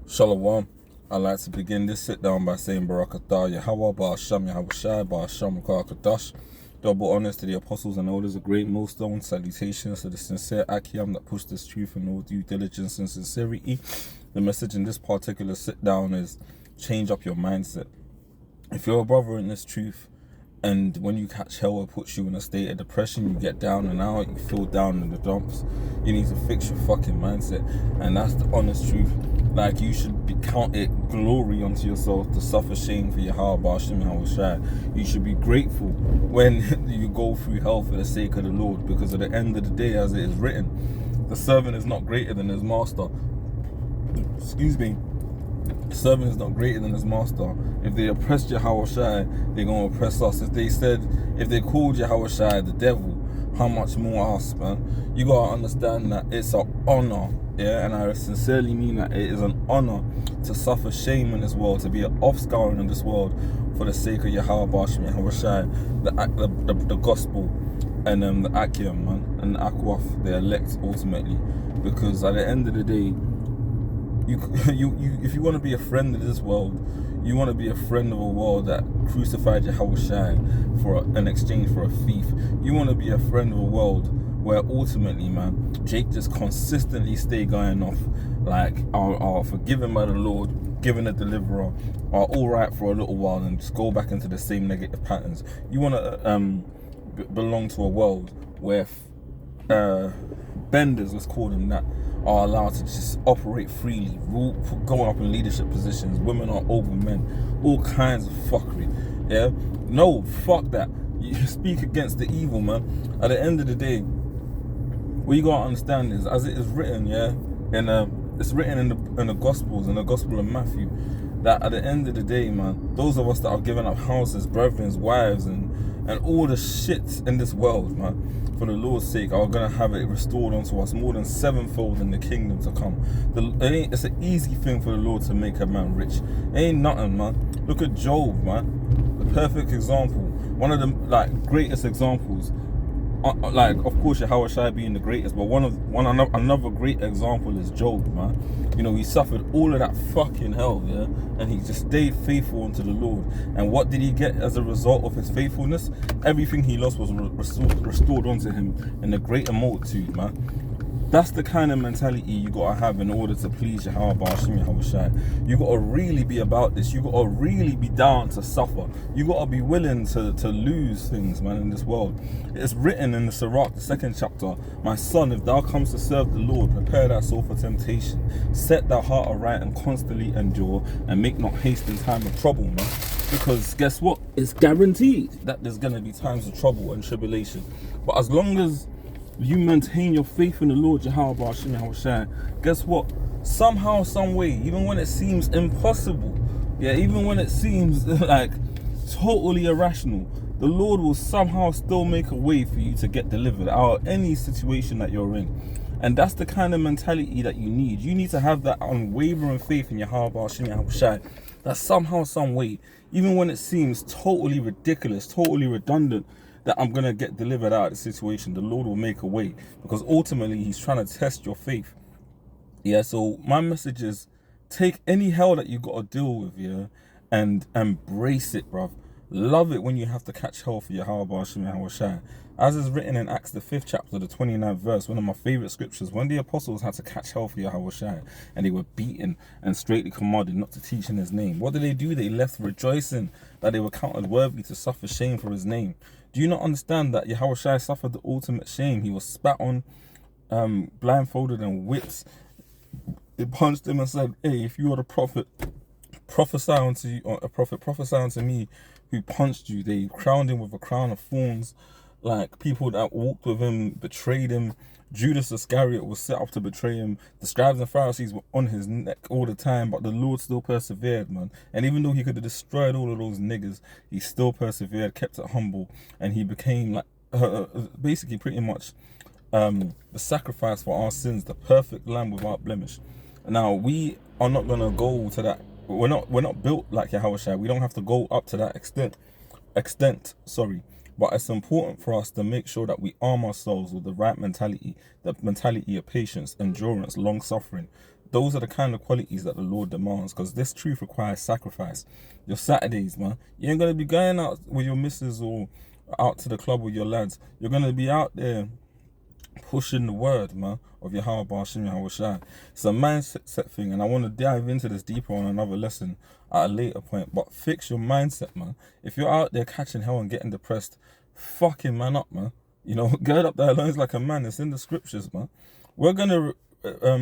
Shalom. I'd like to begin this sit down by saying Barakatah, Yahawah, Ba'asham, Yahawashi, Ba'asham, Kadash. Double honors to the apostles and elders, a great millstone. Salutations to the sincere Akiam that push this truth in all due diligence and sincerity. The message in this particular sit down is change up your mindset. If you're a brother in this truth, and when you catch hell, it puts you in a state of depression, you get down and out, you feel down in the dumps, you need to fix your fucking mindset. And that's the honest truth. Like, you should count it glory unto yourself to suffer shame for Yahawashi. You should be grateful when you go through hell for the sake of the Lord, because at the end of the day, as it is written, the servant is not greater than his master. Excuse me. The servant is not greater than his master. If they oppressed Yahawashi, they're going to oppress us. If they called Yahawashi the devil, how much more us, man? You got to understand that it's an honor, yeah? And I sincerely mean that it is an honor to suffer shame in this world, to be an offscouring in this world for the sake of Yahawashi, the gospel, and the Akim, man, and the Akwaf, the elect ultimately. Because at the end of the day, if you want to be a friend of this world, you want to be a friend of a world that crucified Yahawashi for an exchange for a thief. You want to be a friend of a world where ultimately, man, Jake just consistently stay going off like are forgiven by the Lord, given a deliverer, are all right for a little while, and just go back into the same negative patterns. You want to belong to a world where benders, let's call them that, are allowed to just operate freely, going up in leadership positions, women are over men, all kinds of fuckery. Yeah, no, fuck that. You speak against the evil, man. At the end of the day, what you gotta understand is, as it is written, yeah, it's written in the Gospels, in the Gospel of Matthew, that at the end of the day, man, those of us that have given up houses, brethren, wives, and all the shit in this world, man, for the Lord's sake, are going to have it restored unto us more than sevenfold in the kingdom to come. It's an easy thing for the Lord to make a man rich. It ain't nothing, man. Look at Job, man. The perfect example. One of the greatest examples. Of course, Yahawashi being the greatest, but another great example is Job, man. You know, he suffered all of that fucking hell, yeah, and he just stayed faithful unto the Lord. And what did he get as a result of his faithfulness? Everything he lost was restored unto him in a greater multitude, man. That's the kind of mentality you gotta have in order to please Yahawashi. You gotta really be about this. You gotta really be down to suffer. You gotta be willing to lose things, man, in this world. It's written in the Sirach, the 2nd chapter, my son, if thou comes to serve the Lord, prepare thy soul for temptation. Set thy heart aright and constantly endure, and make not haste in time of trouble, man. Because guess what? It's guaranteed that there's gonna be times of trouble and tribulation. But as long as you maintain your faith in the Lord, Yahawashi, guess what? Somehow, some way, even when it seems impossible, yeah, even when it seems like totally irrational, the Lord will somehow still make a way for you to get delivered out of any situation that you're in. And that's the kind of mentality that you need. You need to have that unwavering faith in Yahawashi, that somehow, some way, even when it seems totally ridiculous, totally redundant, that I'm going to get delivered out of the situation, the Lord will make a way, because ultimately he's trying to test your faith. Yeah, so my message is, take any hell that you got to deal with, yeah, and embrace it, bruv. Love it when you have to catch hell for Yahawashi. As is written in Acts the 5th chapter, the 29th verse, one of my favorite scriptures, when the apostles had to catch hell for Yahawashi and they were beaten and straightly commanded not to teach in his name, what did they do? They left rejoicing that they were counted worthy to suffer shame for his name. Do you not understand that Yahawashi suffered the ultimate shame? He was spat on, blindfolded and whipped. They punched him and said, hey, if you are the prophet, prophesy unto you, or a prophet, prophesy unto me who punched you. They crowned him with a crown of thorns. Like, people that walked with him betrayed him. Judas Iscariot was set up to betray him. The scribes and Pharisees were on his neck all the time, but the Lord still persevered, man. And even though he could have destroyed all of those niggas, he still persevered, kept it humble, and he became like basically pretty much the sacrifice for our sins, the perfect lamb without blemish. Now, we are not gonna go to that. We're not built like Yahawashi. We don't have to go up to that extent. But it's important for us to make sure that we arm ourselves with the right mentality, the mentality of patience, endurance, long suffering. those are the kind of qualities that the Lord demands, because this truth requires sacrifice. Your Saturdays, man, you ain't going to be going out with your missus or out to the club with your lads. You're going to be out there pushing the word, man, of Yahawah Yahawashi. It's a mindset thing, and I want to dive into this deeper on another lesson at a later point. But fix your mindset, man. If you're out there catching hell and getting depressed, fucking man up, man. You know, gird up thy loins like a man. It's in the scriptures, man. We're gonna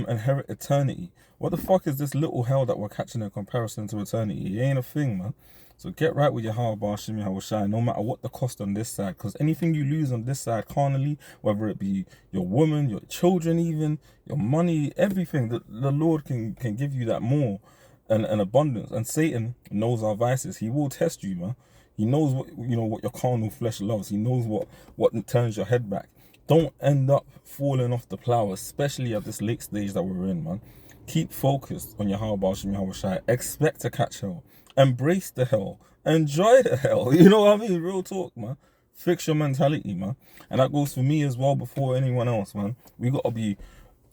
inherit eternity. What the fuck is this little hell that we're catching in comparison to eternity? It ain't a thing, man. So get right with your Yahawashi, no matter what the cost on this side. Because anything you lose on this side carnally, whether it be your woman, your children even, your money, everything, the Lord can give you that more and abundance. And Satan knows our vices. He will test you, man. He knows what your carnal flesh loves. He knows what turns your head back. Don't end up falling off the plow, especially at this late stage that we're in, man. Keep focused on your Yahawashi. Expect to catch hell. Embrace the hell. Enjoy the hell. You know what I mean? Real talk, man. Fix your mentality, man. And that goes for me as well before anyone else, man. We got to be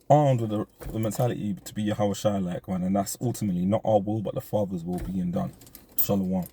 armed with the mentality to be Yahawashi like, man. And that's ultimately not our will, but the Father's will being done. Shalom.